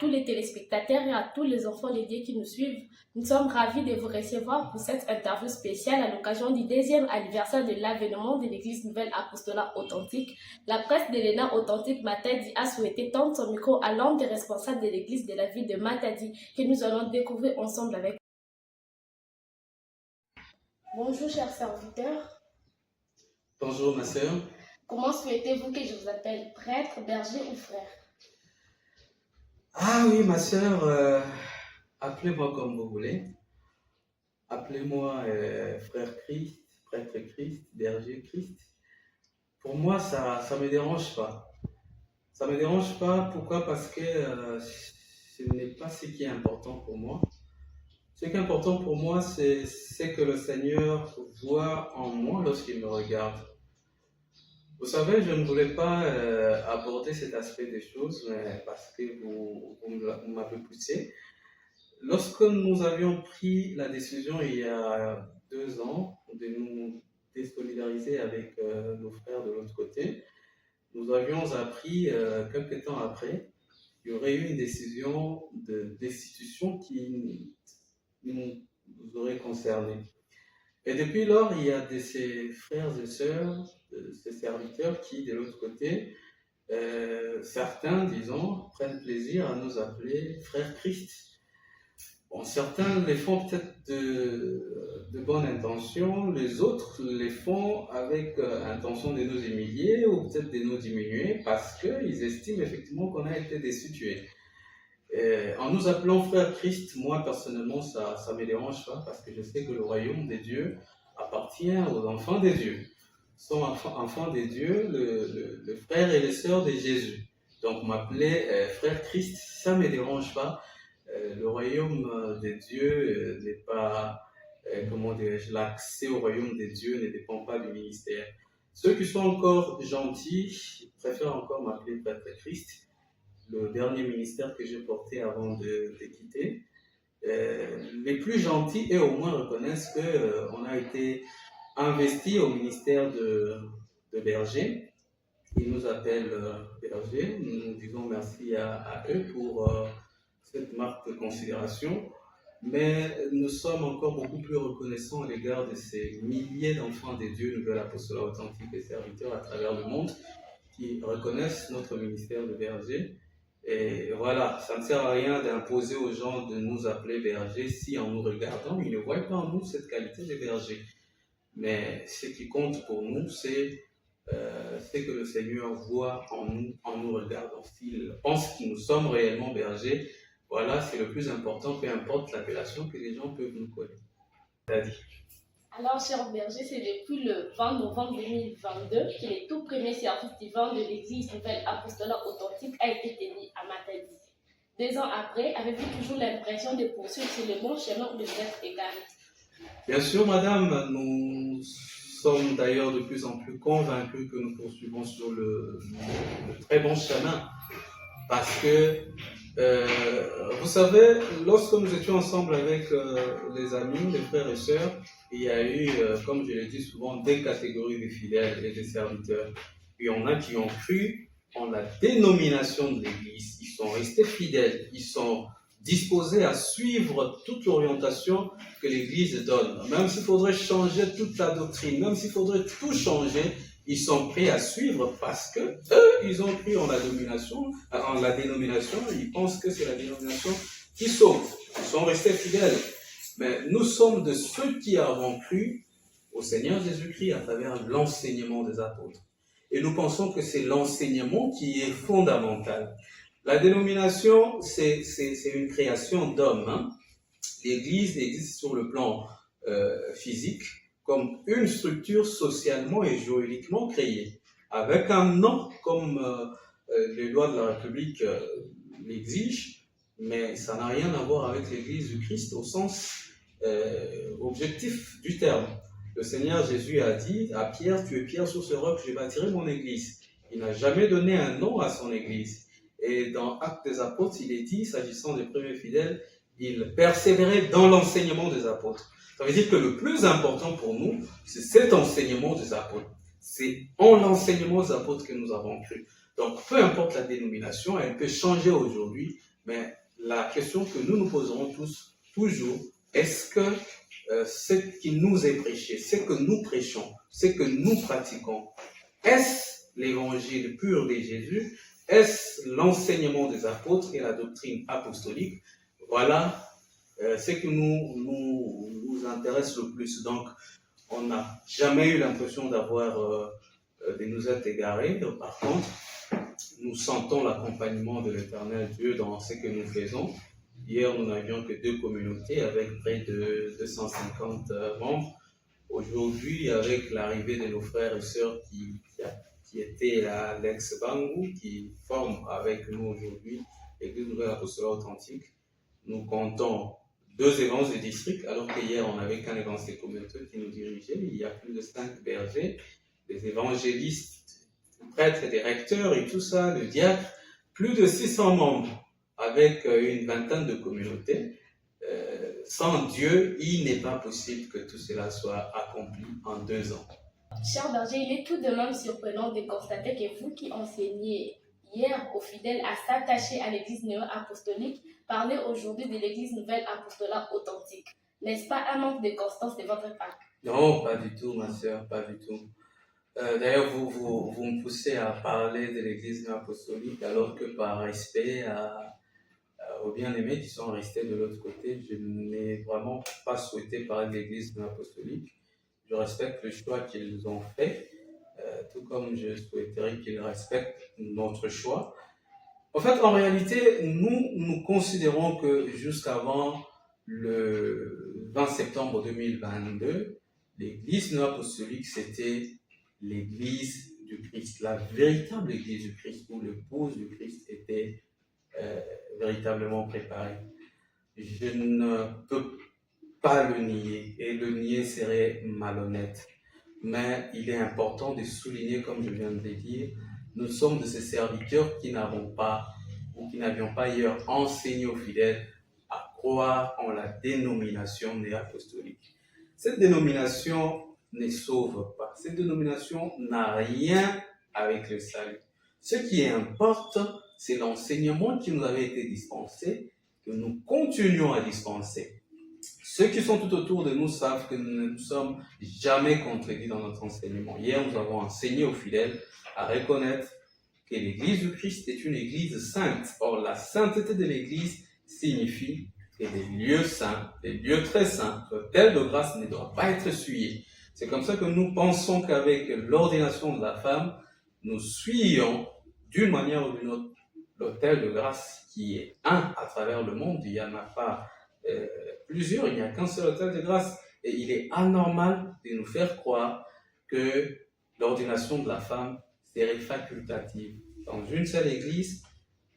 tous les téléspectateurs et à tous les enfants de Dieu qui nous suivent. Nous sommes ravis de vous recevoir pour cette interview spéciale à l'occasion du 2e anniversaire de l'avènement de l'Église Nouvelle Apostolat Authentique. La presse de l'ENA Authentique Matadi a souhaité tendre son micro à l'un des responsables de l'Église de la ville de Matadi que nous allons découvrir ensemble avec. Bonjour chers serviteurs. Bonjour ma sœur. Comment souhaitez-vous que je vous appelle, prêtre, berger ou frère? Ah oui ma sœur, appelez-moi comme vous voulez. Appelez-moi frère Christ, prêtre Christ, berger Christ. Pour moi ça me dérange pas. Ça me dérange pas, pourquoi? Parce que ce n'est pas ce qui est important pour moi. Ce qui est important pour moi, c'est que le Seigneur voit en moi lorsqu'il me regarde. Vous savez, je ne voulais pas aborder cet aspect des choses, mais parce que vous m'avez poussé. Lorsque nous avions pris la décision il y a 2 ans de nous désolidariser avec nos frères de l'autre côté, nous avions appris quelques temps après qu'il y aurait eu une décision de destitution qui nous aurait concernés. Et depuis lors, il y a de ces frères et sœurs, de ces serviteurs qui, de l'autre côté, certains, disons, prennent plaisir à nous appeler frères Christ. Bon, certains les font peut-être de bonnes intentions, les autres les font avec intention de nous humilier ou peut-être de nous diminuer parce qu'ils estiment effectivement qu'on a été destitués. En nous appelant frère Christ, moi personnellement, ça ne me dérange pas parce que je sais que le royaume des dieux appartient aux enfants des dieux. Sont enfants des dieux, le frère et les sœurs de Jésus. Donc m'appeler frère Christ, ça ne me dérange pas. Le royaume des dieux n'est pas, comment dirais-je, l'accès au royaume des dieux ne dépend pas du ministère. Ceux qui sont encore gentils préfèrent encore m'appeler prêtre Christ. Le dernier ministère que j'ai porté avant de quitter, les plus gentils et au moins reconnaissent qu'on a été investi au ministère de berger. Ils nous appellent berger. Nous disons merci à eux pour cette marque de considération. Mais nous sommes encore beaucoup plus reconnaissants à l'égard de ces milliers d'enfants des dieux, Nouvel Apostolat Authentique et serviteurs à travers le monde qui reconnaissent notre ministère de berger. Et voilà, ça ne sert à rien d'imposer aux gens de nous appeler bergers si en nous regardant, ils ne voient pas en nous cette qualité de berger. Mais ce qui compte pour nous, c'est que le Seigneur voit en nous regardant. S'il pense que nous sommes réellement bergers, voilà, c'est le plus important, peu importe l'appellation que les gens peuvent nous connaître. Alors, chers bergers, c'est depuis le 20 novembre 2022 que le tout premier service divin de l'Église Nouvelle Apostolat Authentique a été tenu à Matadi. 2 ans après, avez-vous toujours l'impression de poursuivre sur le bon chemin ou de vous être égaré? Bien sûr, madame, nous sommes d'ailleurs de plus en plus convaincus que nous poursuivons sur le très bon chemin. Parce que, vous savez, lorsque nous étions ensemble avec les amis, les frères et sœurs, il y a eu, comme je l'ai dit souvent, 2 catégories de fidèles et de serviteurs. Il y en a qui ont cru en la dénomination de l'Église. Ils sont restés fidèles, ils sont disposés à suivre toute l'orientation que l'Église donne. Même s'il faudrait changer toute la doctrine, même s'il faudrait tout changer, ils sont prêts à suivre parce que eux, ils ont cru en la dénomination, ils pensent que c'est la dénomination qui sauve. Ils sont restés fidèles. Mais nous sommes de ceux qui avons cru au Seigneur Jésus-Christ à travers l'enseignement des apôtres. Et nous pensons que c'est l'enseignement qui est fondamental. La dénomination, c'est une création d'hommes. Hein. L'Église existe sur le plan physique comme une structure socialement et juridiquement créée, avec un nom comme les lois de la République l'exigent, mais ça n'a rien à voir avec l'Église du Christ au sens objectif du terme. Le Seigneur Jésus a dit à Pierre, tu es Pierre, sur ce roc, je bâtirai mon Église. Il n'a jamais donné un nom à son Église. Et dans Actes des Apôtres, il est dit, s'agissant des premiers fidèles, il persévérait dans l'enseignement des apôtres. Ça veut dire que le plus important pour nous, c'est cet enseignement des apôtres. C'est en l'enseignement des apôtres que nous avons cru. Donc, peu importe la dénomination, elle peut changer aujourd'hui, Mais la question que nous nous poserons tous, toujours, est-ce que ce qui nous est prêché, ce que nous prêchons, ce que nous pratiquons, est-ce l'évangile pur de Jésus? Est-ce l'enseignement des apôtres et la doctrine apostolique? Voilà ce qui nous intéresse le plus. Donc, on n'a jamais eu l'impression d'avoir de nous être égarés. Par contre, nous sentons l'accompagnement de l'Éternel Dieu dans ce que nous faisons. Hier, nous n'avions que 2 communautés avec près de 250 membres. Aujourd'hui, avec l'arrivée de nos frères et sœurs qui étaient à l'ex-Bangou, qui forment avec nous aujourd'hui l'Église Nouvelle Apostolat Authentique, nous comptons 2 évanges de district, alors qu'hier, on n'avait qu'un évangile de communauté qui nous dirigeait. Il y a plus de 5 bergers, des évangélistes, des prêtres, des recteurs et tout ça, le diacre, plus de 600 membres avec une vingtaine de communautés. Sans Dieu, il n'est pas possible que tout cela soit accompli en 2 ans. Cher berger, il est tout de même surprenant de constater que vous qui enseignez hier aux fidèles à s'attacher à l'Église néo-apostolique, parlez aujourd'hui de l'Église nouvelle apostolat authentique. N'est-ce pas un manque de constance de votre part? Non, pas du tout, ma sœur, pas du tout. D'ailleurs, vous me poussez à parler de l'Église néo-apostolique alors que par respect aux bien-aimés qui sont restés de l'autre côté, je n'ai vraiment pas souhaité parler de l'Église apostolique. Je respecte le choix qu'ils ont fait, tout comme je souhaiterais qu'ils respectent notre choix. En fait, en réalité, nous considérons que jusqu'avant le 20 septembre 2022, l'Église apostolique, c'était l'Église du Christ, la véritable Église du Christ, où l'épouse du Christ était véritablement préparé. Je ne peux pas le nier, et le nier serait malhonnête. Mais il est important de souligner, comme je viens de le dire, nous sommes de ces serviteurs qui n'avons pas, ou qui n'avions pas hier enseigné aux fidèles à croire en la dénomination néo-apostolique. Cette dénomination ne sauve pas. Cette dénomination n'a rien avec le salut. Ce qui importe, c'est l'enseignement qui nous avait été dispensé, que nous continuons à dispenser. Ceux qui sont tout autour de nous savent que nous ne sommes jamais contredits dans notre enseignement. Hier, nous avons enseigné aux fidèles à reconnaître que l'Église du Christ est une Église sainte. Or, la sainteté de l'Église signifie que des lieux saints, des lieux très saints, l'autel de grâce ne doit pas être souillé. C'est comme ça que nous pensons qu'avec l'ordination de la femme, nous souillons d'une manière ou d'une autre l'autel de grâce qui est un à travers le monde. Il n'y en a pas plusieurs, il n'y a qu'un seul autel de grâce. Et il est anormal de nous faire croire que l'ordination de la femme serait facultative. Dans une seule église,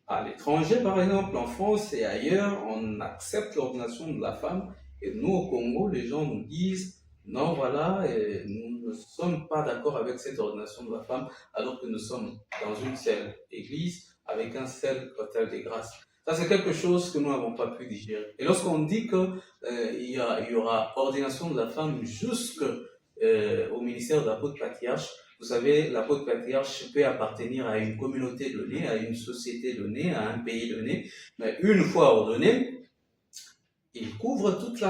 à l'étranger par exemple, en France et ailleurs, on accepte l'ordination de la femme. Et nous au Congo, les gens nous disent non, voilà, et nous ne sommes pas d'accord avec cette ordination de la femme, alors que nous sommes dans une seule église avec un seul autel de grâce. Ça, c'est quelque chose que nous n'avons pas pu digérer. Et lorsqu'on dit qu'il y aura ordination de la femme jusqu'au ministère de l'apôtre patriarche, vous savez, l'apôtre patriarche peut appartenir à une communauté donnée, à une société donnée, à un pays donné, mais une fois ordonné, il couvre toute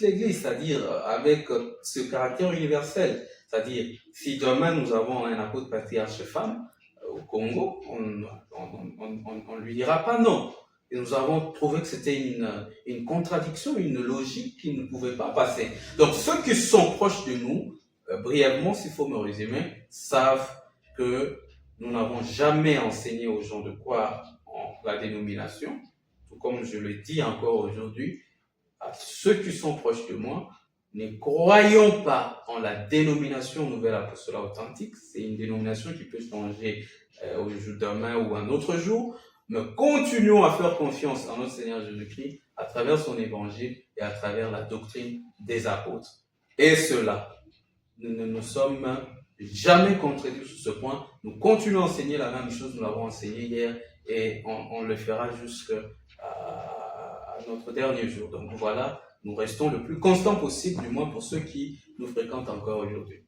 l'Église, c'est-à-dire avec ce caractère universel. C'est-à-dire, si demain nous avons un apôtre patriarche femme au Congo, on ne lui dira pas non. Et nous avons trouvé que c'était une contradiction, une logique qui ne pouvait pas passer. Donc ceux qui sont proches de nous, brièvement, s'il faut me résumer, savent que nous n'avons jamais enseigné aux gens de croire en la dénomination. Comme je le dis encore aujourd'hui, à ceux qui sont proches de moi, ne croyons pas en la dénomination Nouvelle Apostolat Authentique. C'est une dénomination qui peut changer au jour demain ou un autre jour, mais continuons à faire confiance en notre Seigneur Jésus-Christ à travers son évangile et à travers la doctrine des apôtres. Et cela, nous ne nous sommes jamais contredits sur ce point. Nous continuons à enseigner la même chose, nous l'avons enseigné hier, et on le fera jusqu'à notre dernier jour. Donc voilà, nous restons le plus constant possible, du moins pour ceux qui nous fréquentent encore aujourd'hui.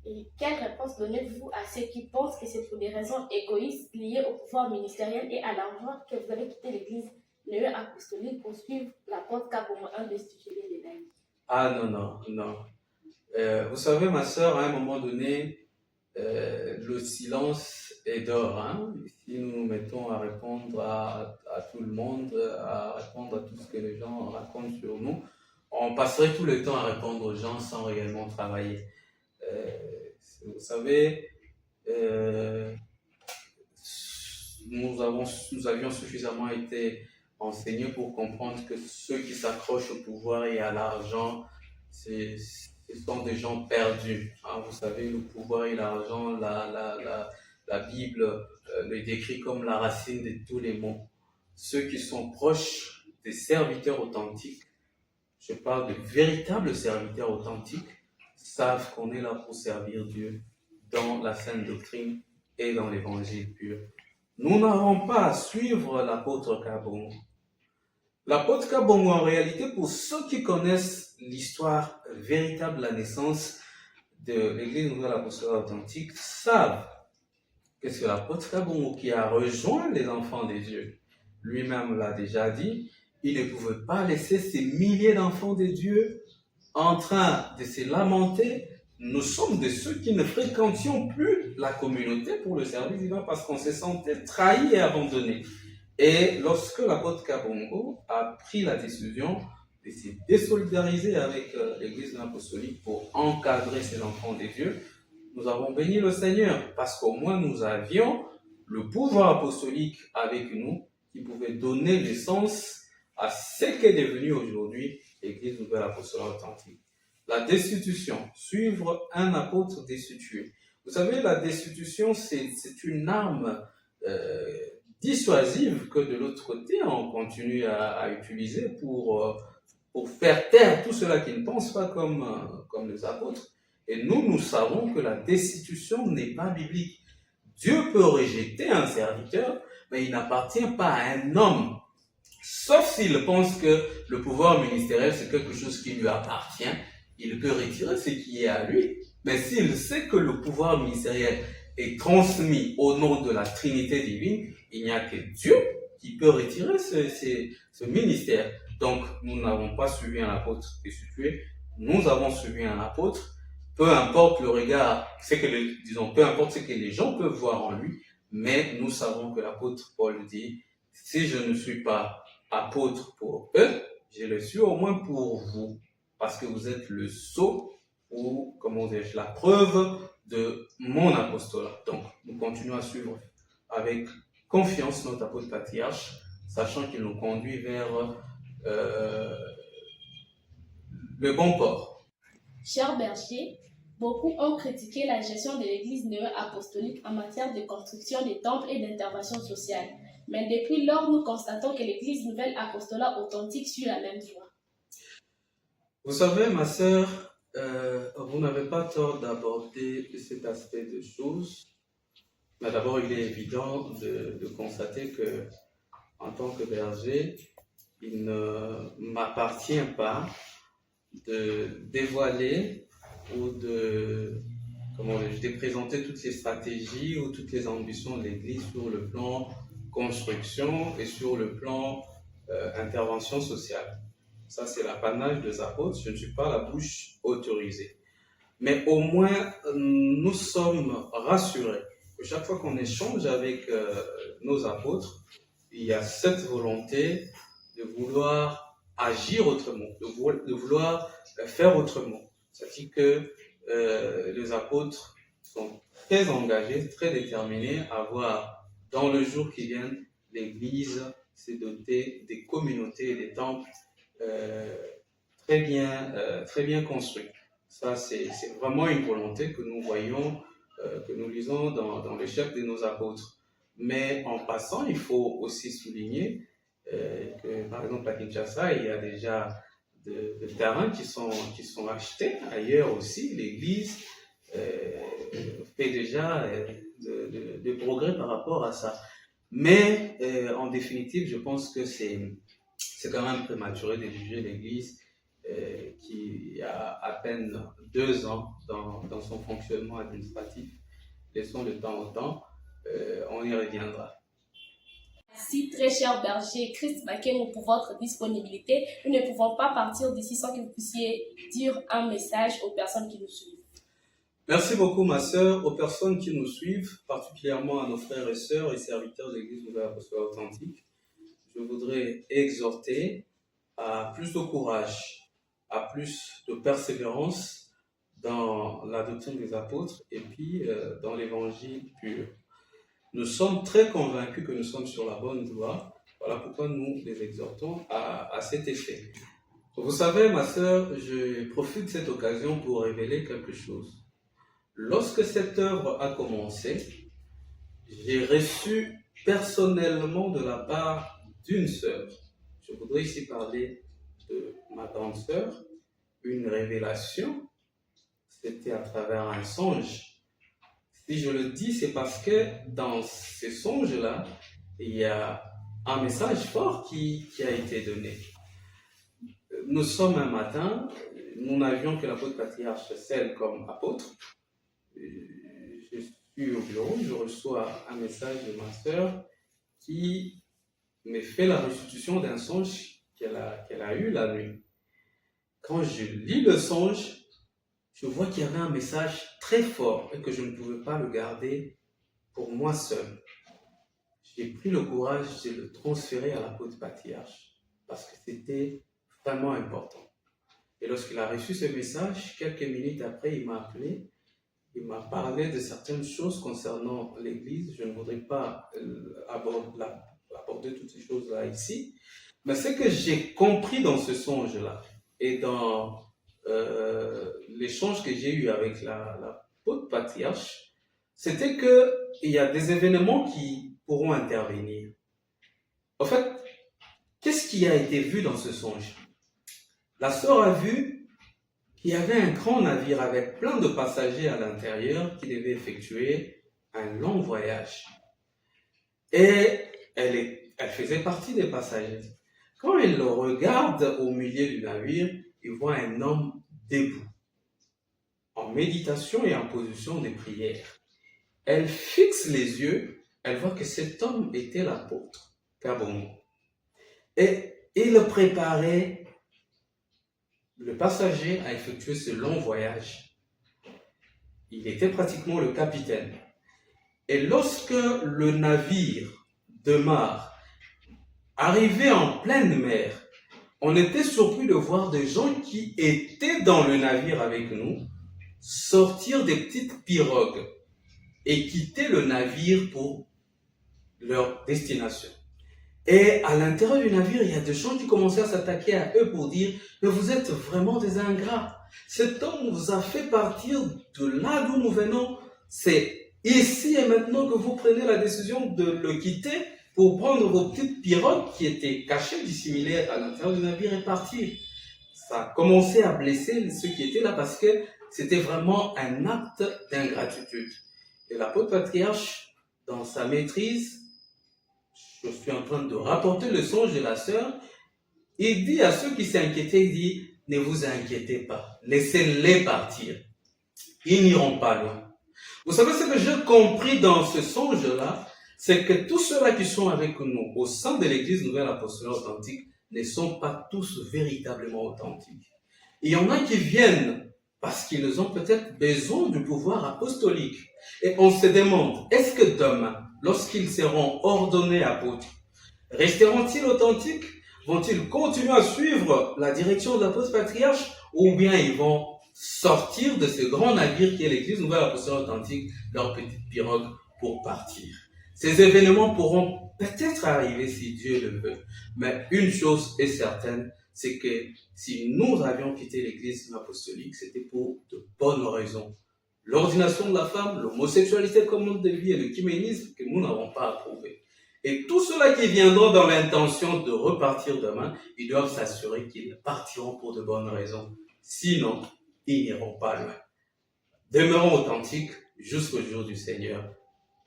Et quelle réponse donnez-vous à ceux qui pensent que c'est pour des raisons égoïstes liées au pouvoir ministériel et à l'argent que vous avez quitté l'église néo-apostolique pour suivre l'apôtre Kabomo, un destitué des laïcs? Ah non, non, non. Vous savez, ma sœur, à un moment donné, le silence est d'or. Hein? Si nous nous mettons à répondre à tout le monde, à répondre à tout ce que les gens racontent sur nous, on passerait tout le temps à répondre aux gens sans réellement travailler. Euh, Vous savez, euh, nous avions suffisamment été enseignés pour comprendre que ceux qui s'accrochent au pouvoir et à l'argent, ce sont des gens perdus. Hein. Vous savez, le pouvoir et l'argent, la Bible le décrit comme la racine de tous les maux. Ceux qui sont proches des serviteurs authentiques, je parle de véritables serviteurs authentiques, savent qu'on est là pour servir Dieu dans la sainte doctrine et dans l'évangile pur. Nous n'avons pas à suivre l'apôtre Kabomo. L'apôtre Kabomo, en réalité, pour ceux qui connaissent l'histoire véritable de la naissance de l'Église Nouvelle Apostolique Authentique, savent que c'est l'apôtre Kabomo qui a rejoint les enfants de Dieu. Lui-même l'a déjà dit, il ne pouvait pas laisser ces milliers d'enfants de Dieu en train de se lamenter. Nous sommes de ceux qui ne fréquentions plus la communauté pour le service divin parce qu'on se sentait trahis et abandonnés. Et lorsque l'apôtre Kabomo a pris la décision de se désolidariser avec l'Église apostolique pour encadrer ses enfants de Dieu, nous avons béni le Seigneur parce qu'au moins nous avions le pouvoir apostolique avec nous qui pouvait donner naissance à ce qu'est devenu aujourd'hui l'Église Nouvelle Apostolique Authentique. La destitution, suivre un apôtre destitué. Vous savez, la destitution, c'est une arme dissuasive que de l'autre côté, on continue à utiliser pour faire taire tout ceux-là qui ne pensent pas comme les apôtres. Et nous savons que la destitution n'est pas biblique. Dieu peut rejeter un serviteur, mais il n'appartient pas à un homme. Sauf s'il pense que le pouvoir ministériel, c'est quelque chose qui lui appartient, il peut retirer ce qui est à lui. Mais s'il sait que le pouvoir ministériel est transmis au nom de la Trinité divine, il n'y a que Dieu qui peut retirer ce ministère. Donc, nous n'avons pas suivi un apôtre destitué, nous avons suivi un apôtre, peu importe le regard, peu importe ce que les gens peuvent voir en lui, mais nous savons que l'apôtre Paul dit, si je ne suis pas apôtre pour eux, je le suis au moins pour vous, parce que vous êtes le sceau ou, comment dirais-je, la preuve de mon apostolat. Donc, nous continuons à suivre avec confiance notre apôtre patriarche, sachant qu'il nous conduit vers le bon port. Cher Berger, beaucoup ont critiqué la gestion de l'Église néo-apostolique en matière de construction des temples et d'intervention sociale. Mais depuis lors, nous constatons que l'Église Nouvelle Apostolat Authentique suit la même voie. Vous savez, ma sœur, vous n'avez pas tort d'aborder cet aspect de choses. Mais d'abord, il est évident de constater que, en tant que berger, il ne m'appartient pas de dévoiler ou de présenter toutes les stratégies ou toutes les ambitions de l'Église sur le plan construction et sur le plan intervention sociale. Ça, c'est l'apanage des apôtres. Je ne suis pas la bouche autorisée. Mais au moins, nous sommes rassurés que chaque fois qu'on échange avec nos apôtres, il y a cette volonté de vouloir agir autrement, de vouloir faire autrement. C'est-à-dire que les apôtres sont très engagés, très déterminés à voir dans le jour qui vient l'Église se doter des communautés et des temples très bien construits. Ça, c'est vraiment une volonté que nous voyons, que nous lisons dans les chefs de nos apôtres. Mais en passant, il faut aussi souligner que, par exemple, à Kinshasa, il y a déjà de terrains qui sont achetés. Ailleurs aussi, l'Église fait déjà de progrès par rapport à ça. Mais en définitive, je pense que c'est quand même prématuré de juger l'Église qui a à peine 2 ans dans son fonctionnement administratif. Laissons le temps au temps, on y reviendra. Merci très cher berger Christ Bakemo pour votre disponibilité. Nous ne pouvons pas partir d'ici sans que vous puissiez dire un message aux personnes qui nous suivent. Merci beaucoup ma sœur, aux personnes qui nous suivent, particulièrement à nos frères et sœurs et serviteurs de l'Église Nouvelle Apostolique Authentique. Je voudrais exhorter à plus de courage, à plus de persévérance dans la doctrine des apôtres et puis dans l'évangile pur. Nous sommes très convaincus que nous sommes sur la bonne voie. Voilà pourquoi nous les exhortons à cet effet. Vous savez, ma sœur, je profite de cette occasion pour révéler quelque chose. Lorsque cette œuvre a commencé, j'ai reçu personnellement de la part d'une sœur, je voudrais ici parler de ma grande sœur, une révélation, c'était à travers un songe. Si je le dis, c'est parce que dans ces songes-là, il y a un message fort qui a été donné. Nous sommes un matin, nous n'avions que l'apôtre patriarche Celle comme apôtre. Je suis au bureau, je reçois un message de ma sœur qui me fait la restitution d'un songe qu'elle a eu la nuit. Quand je lis le songe, je vois qu'il y avait un message très fort et que je ne pouvais pas le garder pour moi seul. J'ai pris le courage de le transférer à l'apôtre patriarche parce que c'était vraiment important. Et lorsqu'il a reçu ce message, quelques minutes après, il m'a appelé. Il m'a parlé de certaines choses concernant l'Église. Je ne voudrais pas aborder toutes ces choses-là ici. Mais ce que j'ai compris dans ce songe-là et dans l'échange que j'ai eu avec l'apôtre patriarche, c'était qu'il y a des événements qui pourront intervenir. En fait, qu'est-ce qui a été vu dans ce songe? La sœur a vu qu'il y avait un grand navire avec plein de passagers à l'intérieur qui devait effectuer un long voyage. Et elle faisait partie des passagers. Quand elle le regarde au milieu du navire, il voit un homme debout, en méditation et en position de prière. Elle fixe les yeux, elle voit que cet homme était l'apôtre Kabomo. Et il préparait le passager à effectuer ce long voyage. Il était pratiquement le capitaine. Et lorsque le navire demeure, arrivé en pleine mer, on était surpris de voir des gens qui étaient dans le navire avec nous sortir des petites pirogues et quitter le navire pour leur destination. Et à l'intérieur du navire, il y a des gens qui commençaient à s'attaquer à eux pour dire « Mais vous êtes vraiment des ingrats. Cet homme vous a fait partir de là d'où nous venons. C'est ici et maintenant que vous prenez la décision de le quitter pour prendre vos petites pirogues qui étaient cachées, dissimulées à l'intérieur du navire et partir. » Ça a commencé à blesser ceux qui étaient là parce que c'était vraiment un acte d'ingratitude. Et l'apôtre patriarche, dans sa maîtrise, je suis en train de rapporter le songe de la sœur, il dit à ceux qui s'inquiétaient, il dit, ne vous inquiétez pas, laissez-les partir. Ils n'iront pas loin. Vous savez ce que j'ai compris dans ce songe-là, c'est que tous ceux-là qui sont avec nous au sein de l'Église Nouvelle Apostolique Authentique ne sont pas tous véritablement authentiques. Il y en a qui viennent parce qu'ils ont peut-être besoin du pouvoir apostolique. Et on se demande, est-ce que demain, lorsqu'ils seront ordonnés apôtres, resteront-ils authentiques? Vont-ils continuer à suivre la direction de l'apôtre patriarche? Ou bien ils vont sortir de ce grand navire qui est l'Église Nouvelle Apostolique Authentique, leur petite pirogue, pour partir? Ces événements pourront peut-être arriver si Dieu le veut. Mais une chose est certaine, c'est que si nous avions quitté l'Église apostolique, c'était pour de bonnes raisons. L'ordination de la femme, l'homosexualité comme mode de vie et le chiménisme que nous n'avons pas approuvé. Et tous ceux-là qui viendront dans l'intention de repartir demain, ils doivent s'assurer qu'ils partiront pour de bonnes raisons. Sinon, ils n'iront pas loin. Demeurons authentiques jusqu'au jour du Seigneur.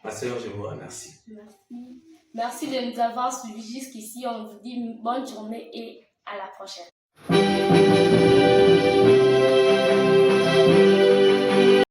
Ma sœur, je vous remercie. Merci. Merci de nous avoir suivis jusqu'ici. On vous dit bonne journée et à la prochaine.